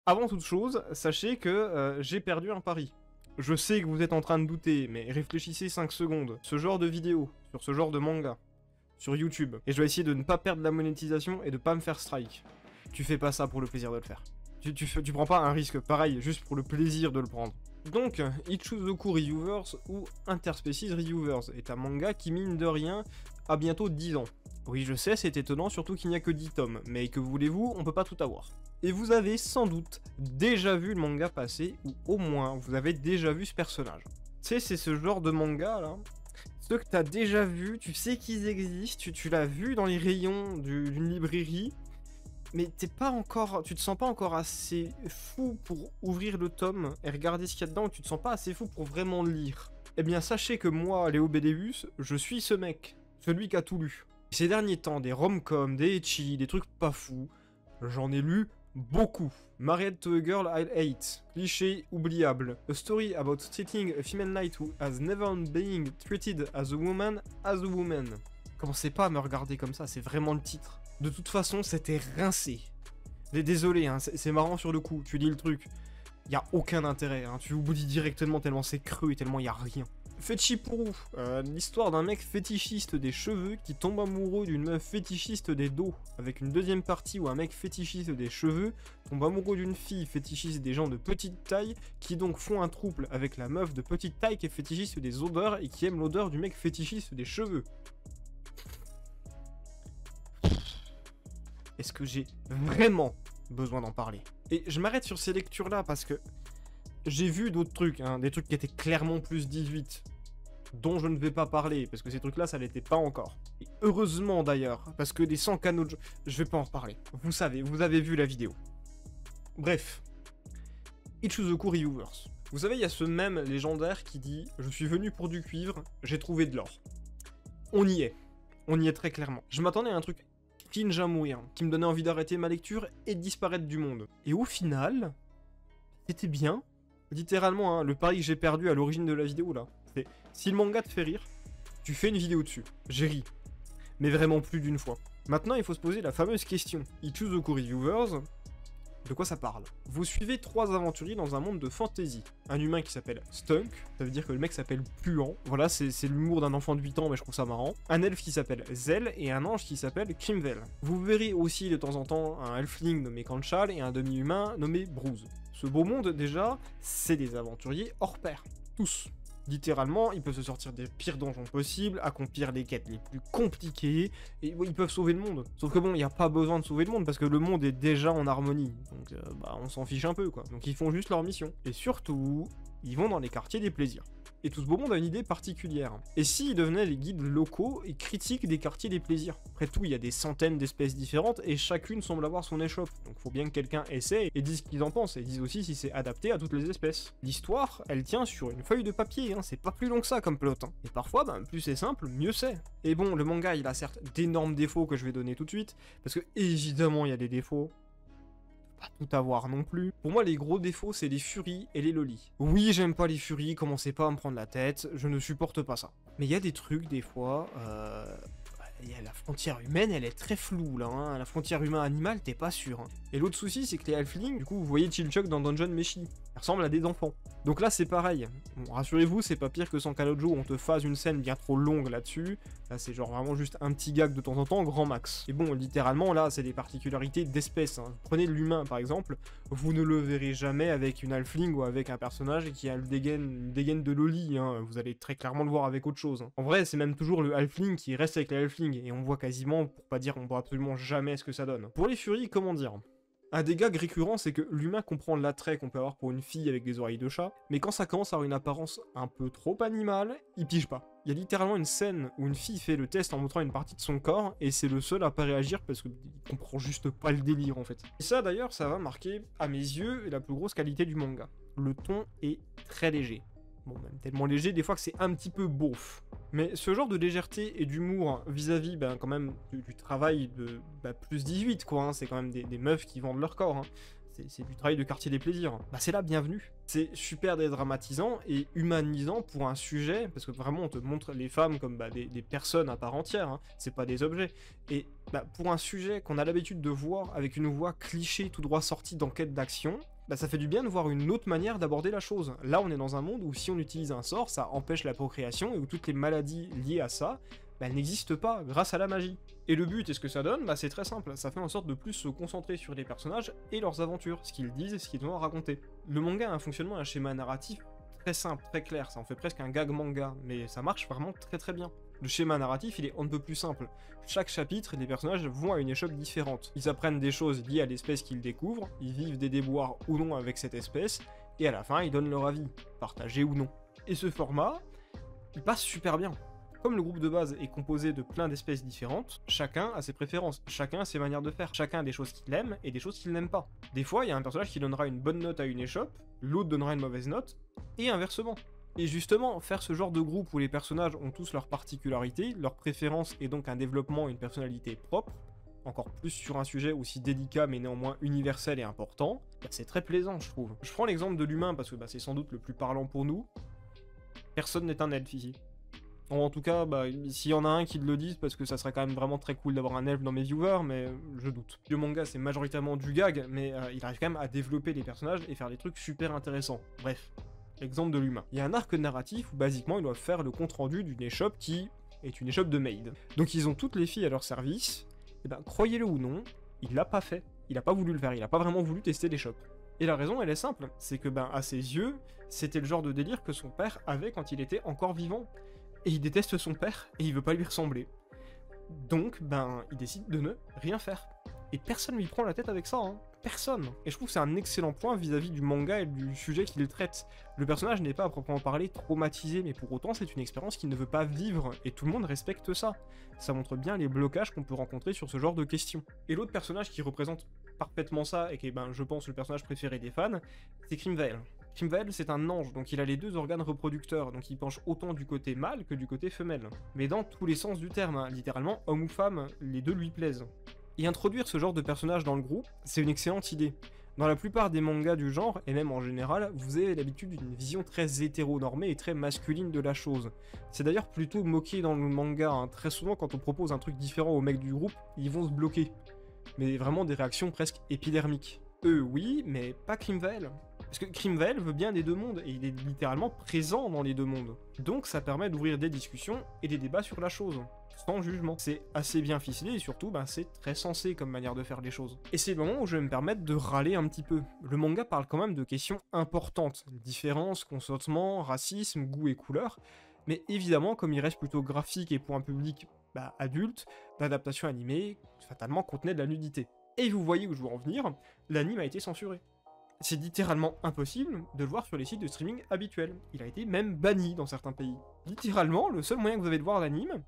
Avant toute chose, sachez que j'ai perdu un pari. Je sais que vous êtes en train de douter, mais réfléchissez 5 secondes. Ce genre de vidéo, sur ce genre de manga, sur YouTube, et je vais essayer de ne pas perdre la monétisation et de pas me faire strike. Tu fais pas ça pour le plaisir de le faire. Tu prends pas un risque pareil juste pour le plaisir de le prendre. Donc, Ichizoku Reviewers ou Interspecies Reviewers est un manga qui, mine de rien, a bientôt 10 ans. Oui, je sais, c'est étonnant, surtout qu'il n'y a que 10 tomes, mais que voulez-vous, on peut pas tout avoir. Et vous avez sans doute déjà vu le manga passer, ou au moins, vous avez déjà vu ce personnage. Tu sais, c'est ce genre de manga, là, ceux que t'as déjà vu, tu sais qu'ils existent, tu l'as vu dans les rayons d'une librairie, mais t'es pas encore, tu te sens pas encore assez fou pour ouvrir le tome et regarder ce qu'il y a dedans, tu te sens pas assez fou pour vraiment le lire. Eh bien, sachez que moi, Léo Bédéus, je suis ce mec, celui qui a tout lu. Ces derniers temps, des rom-coms, des ecchi, des trucs pas fous, j'en ai lu beaucoup. Married to a Girl I Hate, cliché oubliable. A story about treating a female knight who has never been treated as a woman. Commencez pas à me regarder comme ça, c'est vraiment le titre. De toute façon, c'était rincé. Désolé, hein, c'est marrant sur le coup, tu lis le truc. Y a aucun intérêt, hein, tu oublies directement tellement c'est creux et tellement y a rien. Fetchipuru, l'histoire d'un mec fétichiste des cheveux qui tombe amoureux d'une meuf fétichiste des dos, avec une deuxième partie où un mec fétichiste des cheveux tombe amoureux d'une fille fétichiste des gens de petite taille, qui donc font un trouble avec la meuf de petite taille qui est fétichiste des odeurs et qui aime l'odeur du mec fétichiste des cheveux. Est-ce que j'ai vraiment besoin d'en parler? Et je m'arrête sur ces lectures-là parce que j'ai vu d'autres trucs, hein, des trucs qui étaient clairement plus 18, dont je ne vais pas parler, parce que ces trucs-là, ça l'était pas encore. Et heureusement d'ailleurs, parce que des 100 canaux de... Je vais pas en reparler. Vous savez, vous avez vu la vidéo. Bref. Ichizoku Reviewers. Vous savez, il y a ce mème légendaire qui dit « Je suis venu pour du cuivre, j'ai trouvé de l'or ». On y est. On y est très clairement. Je m'attendais à un truc cringe à mourir, qui me donnait envie d'arrêter ma lecture et de disparaître du monde. Et au final, c'était bien. Littéralement, hein, le pari que j'ai perdu à l'origine de la vidéo, là, c'est si le manga te fait rire, tu fais une vidéo dessus. J'ai ri. Mais vraiment plus d'une fois. Maintenant, il faut se poser la fameuse question. Ichizoku Reviewers, de quoi ça parle? Vous suivez 3 aventuriers dans un monde de fantasy. Un humain qui s'appelle Stunk, ça veut dire que le mec s'appelle Puant. Voilà, c'est l'humour d'un enfant de 8 ans, mais je trouve ça marrant. Un elfe qui s'appelle Zell et un ange qui s'appelle Kimvel. Vous verrez aussi de temps en temps un elfling nommé Kanchal et un demi-humain nommé Bruce. Ce beau monde, déjà, c'est des aventuriers hors pair. Tous. Littéralement, ils peuvent se sortir des pires donjons possibles, accomplir les quêtes les plus compliquées, et ils peuvent sauver le monde. Sauf que bon, il n'y a pas besoin de sauver le monde, parce que le monde est déjà en harmonie. Donc, on s'en fiche un peu, quoi. Donc ils font juste leur mission. Et surtout, ils vont dans les quartiers des plaisirs. Et tout ce beau monde a une idée particulière. Et s'ils devenaient les guides locaux et critiques des quartiers des plaisirs? Après tout, il y a des centaines d'espèces différentes et chacune semble avoir son échoppe. Donc faut bien que quelqu'un essaie et dise ce qu'ils en pensent, et dise aussi si c'est adapté à toutes les espèces. L'histoire, elle tient sur une feuille de papier, hein, c'est pas plus long que ça comme plot. Hein. Et parfois, plus c'est simple, mieux c'est. Et bon, le manga, il a certes d'énormes défauts que je vais donner tout de suite, parce que évidemment, il y a des défauts. Pas tout avoir non plus. Pour moi, les gros défauts, c'est les furies et les lolis. Oui, j'aime pas les furies, commencez pas à me prendre la tête, je ne supporte pas ça. Mais il y a des trucs, des fois, la frontière humaine, elle est très floue, là, hein. La frontière humain-animal, t'es pas sûr. Hein. Et l'autre souci, c'est que les halflings, du coup, vous voyez Chilchuk dans Dungeon Meshi. Ils ressemblent à des enfants. Donc là, c'est pareil. Bon, rassurez-vous, c'est pas pire que sans Kanojo où on te fasse une scène bien trop longue là-dessus. Là, c'est genre vraiment juste un petit gag de temps en temps, grand max. Et bon, littéralement, là, c'est des particularités d'espèce. Hein. Prenez l'humain, par exemple. Vous ne le verrez jamais avec une halfling ou avec un personnage qui a une dégaine de loli. Hein. Vous allez très clairement le voir avec autre chose. Hein. En vrai, c'est même toujours le halfling qui reste avec les halflings. Et on voit quasiment, pour pas dire on voit absolument jamais ce que ça donne. Pour les furies, comment dire? Un des gags récurrents, c'est que l'humain comprend l'attrait qu'on peut avoir pour une fille avec des oreilles de chat, mais quand ça commence à avoir une apparence un peu trop animale, il pige pas. Il y a littéralement une scène où une fille fait le test en montrant une partie de son corps, et c'est le seul à pas réagir parce qu'il comprend juste pas le délire en fait. Et ça d'ailleurs, ça va marquer, à mes yeux, la plus grosse qualité du manga. Le ton est très léger. Bon, même tellement léger, des fois que c'est un petit peu beauf. Mais ce genre de légèreté et d'humour vis-à-vis, quand même, du travail de plus 18, quoi, hein, c'est quand même des meufs qui vendent leur corps, hein. C'est du travail de quartier des plaisirs. C'est la bienvenue. C'est super dédramatisant et humanisant pour un sujet, parce que vraiment on te montre les femmes comme des personnes à part entière, hein, c'est pas des objets. Et pour un sujet qu'on a l'habitude de voir avec une voix cliché tout droit sortie d'enquête d'action, bah ça fait du bien de voir une autre manière d'aborder la chose. Là, on est dans un monde où si on utilise un sort, ça empêche la procréation et où toutes les maladies liées à ça, bah, elles n'existent pas grâce à la magie. Et le but et ce que ça donne, bah c'est très simple, ça fait en sorte de plus se concentrer sur les personnages et leurs aventures, ce qu'ils disent et ce qu'ils ont à raconter. Le manga a un fonctionnement et un schéma narratif très simple, très clair, ça en fait presque un gag manga, mais ça marche vraiment très très bien. Le schéma narratif, il est on ne peut plus simple. Chaque chapitre, les personnages vont à une échoppe différente. Ils apprennent des choses liées à l'espèce qu'ils découvrent, ils vivent des déboires ou non avec cette espèce, et à la fin, ils donnent leur avis, partagé ou non. Et ce format, il passe super bien. Comme le groupe de base est composé de plein d'espèces différentes, chacun a ses préférences, chacun a ses manières de faire, chacun a des choses qu'il aime et des choses qu'il n'aime pas. Des fois, il y a un personnage qui donnera une bonne note à une échoppe, l'autre donnera une mauvaise note, et inversement. Et justement, faire ce genre de groupe où les personnages ont tous leurs particularités, leurs préférences et donc un développement et une personnalité propre, encore plus sur un sujet aussi délicat mais néanmoins universel et important, bah c'est très plaisant je trouve. Je prends l'exemple de l'humain parce que bah, c'est sans doute le plus parlant pour nous. Personne n'est un elfe ici. En tout cas, bah, s'il y en a un qui le dise, parce que ça serait quand même vraiment très cool d'avoir un elfe dans mes viewers, mais je doute. Le manga, c'est majoritairement du gag, mais il arrive quand même à développer les personnages et faire des trucs super intéressants. Bref, exemple de l'humain. Il y a un arc narratif où, basiquement, ils doivent faire le compte-rendu d'une échoppe qui est une échoppe de maid. Donc ils ont toutes les filles à leur service, et ben, croyez-le ou non, il l'a pas fait. Il a pas voulu le faire, il a pas vraiment voulu tester l'échoppe. Et la raison, elle est simple, c'est que, ben, à ses yeux, c'était le genre de délire que son père avait quand il était encore vivant. Et il déteste son père, et il veut pas lui ressembler. Donc, ben, il décide de ne rien faire. Et personne lui prend la tête avec ça, hein. Personne. Et je trouve que c'est un excellent point vis-à-vis du manga et du sujet qu'il traite. Le personnage n'est pas à proprement parler traumatisé, mais pour autant, c'est une expérience qu'il ne veut pas vivre, et tout le monde respecte ça. Ça montre bien les blocages qu'on peut rencontrer sur ce genre de questions. Et l'autre personnage qui représente parfaitement ça, et qui est, ben, je pense, le personnage préféré des fans, c'est Crimveil. Crimveil, c'est un ange, donc il a les deux organes reproducteurs, donc il penche autant du côté mâle que du côté femelle. Mais dans tous les sens du terme, hein, littéralement, homme ou femme, les deux lui plaisent. Et introduire ce genre de personnage dans le groupe, c'est une excellente idée. Dans la plupart des mangas du genre, et même en général, vous avez l'habitude d'une vision très hétéronormée et très masculine de la chose. C'est d'ailleurs plutôt moqué dans le manga, hein. Très souvent quand on propose un truc différent aux mecs du groupe, ils vont se bloquer. Mais vraiment des réactions presque épidermiques. Eux oui, mais pas Crimveil. Parce que Crimveil veut bien des deux mondes, et il est littéralement présent dans les deux mondes. Donc ça permet d'ouvrir des discussions et des débats sur la chose, sans jugement. C'est assez bien ficelé, et surtout, ben, c'est très sensé comme manière de faire les choses. Et c'est le moment où je vais me permettre de râler un petit peu. Le manga parle quand même de questions importantes. Différences, consentement, racisme, goût et couleur. Mais évidemment, comme il reste plutôt graphique et pour un public adulte, l'adaptation animée, fatalement, contenait de la nudité. Et vous voyez où je veux en venir, l'anime a été censuré. C'est littéralement impossible de le voir sur les sites de streaming habituels. Il a été même banni dans certains pays. Littéralement, le seul moyen que vous avez de voir l'anime,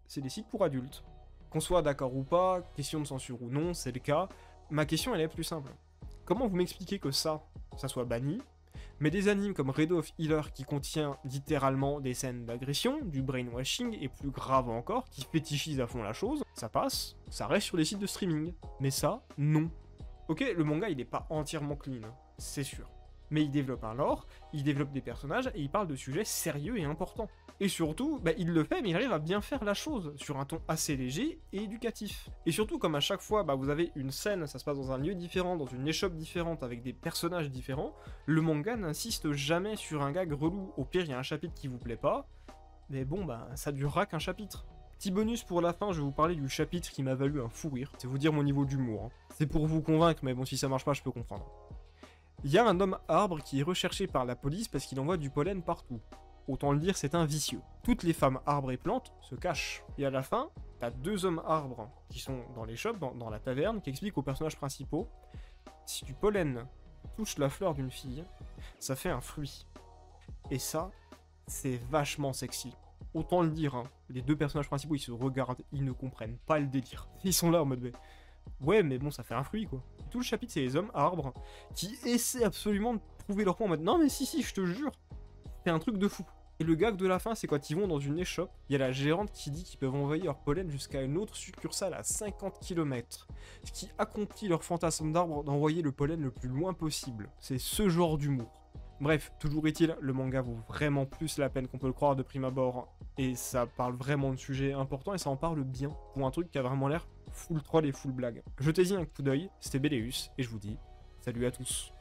c'est des sites pour adultes. Qu'on soit d'accord ou pas, question de censure ou non, c'est le cas. Ma question, elle est plus simple. Comment vous m'expliquez que ça soit banni, mais des animes comme Red of Healer qui contient littéralement des scènes d'agression, du brainwashing et plus grave encore, qui fétichisent à fond la chose, ça passe, ça reste sur les sites de streaming. Mais ça, non. Ok, le manga il est pas entièrement clean, c'est sûr. Mais il développe un lore, il développe des personnages et il parle de sujets sérieux et importants. Et surtout, il le fait, mais il arrive à bien faire la chose, sur un ton assez léger et éducatif. Et surtout, comme à chaque fois, vous avez une scène, ça se passe dans un lieu différent, dans une échoppe différente, avec des personnages différents, le manga n'insiste jamais sur un gag relou. Au pire, il y a un chapitre qui vous plaît pas, mais bon, ça durera qu'un chapitre. Petit bonus pour la fin, je vais vous parler du chapitre qui m'a valu un fou rire. C'est vous dire mon niveau d'humour, hein. C'est pour vous convaincre, mais bon, si ça marche pas, je peux comprendre. Il y a un homme arbre qui est recherché par la police parce qu'il envoie du pollen partout. Autant le dire, c'est un vicieux. Toutes les femmes arbres et plantes se cachent. Et à la fin, t'as deux hommes arbres qui sont dans les shops, dans la taverne, qui expliquent aux personnages principaux, si du pollen touche la fleur d'une fille, ça fait un fruit. Et ça, c'est vachement sexy. Autant le dire, hein. Les deux personnages principaux, ils se regardent, ils ne comprennent pas le délire. Ils sont là en mode, ouais, mais bon, ça fait un fruit, quoi. Et tout le chapitre, c'est les hommes arbres qui essaient absolument de prouver leur point en mode, non mais si, je te jure, c'est un truc de fou. Et le gag de la fin, c'est quand ils vont dans une échoppe, il y a la gérante qui dit qu'ils peuvent envoyer leur pollen jusqu'à une autre succursale à 50 km. Ce qui accomplit leur fantasme d'arbre d'envoyer le pollen le plus loin possible. C'est ce genre d'humour. Bref, toujours est-il, le manga vaut vraiment plus la peine qu'on peut le croire de prime abord, et ça parle vraiment de sujets importants et ça en parle bien, pour un truc qui a vraiment l'air full troll et full blague. Jetez-y un coup d'œil, c'était Béléus, et je vous dis salut à tous.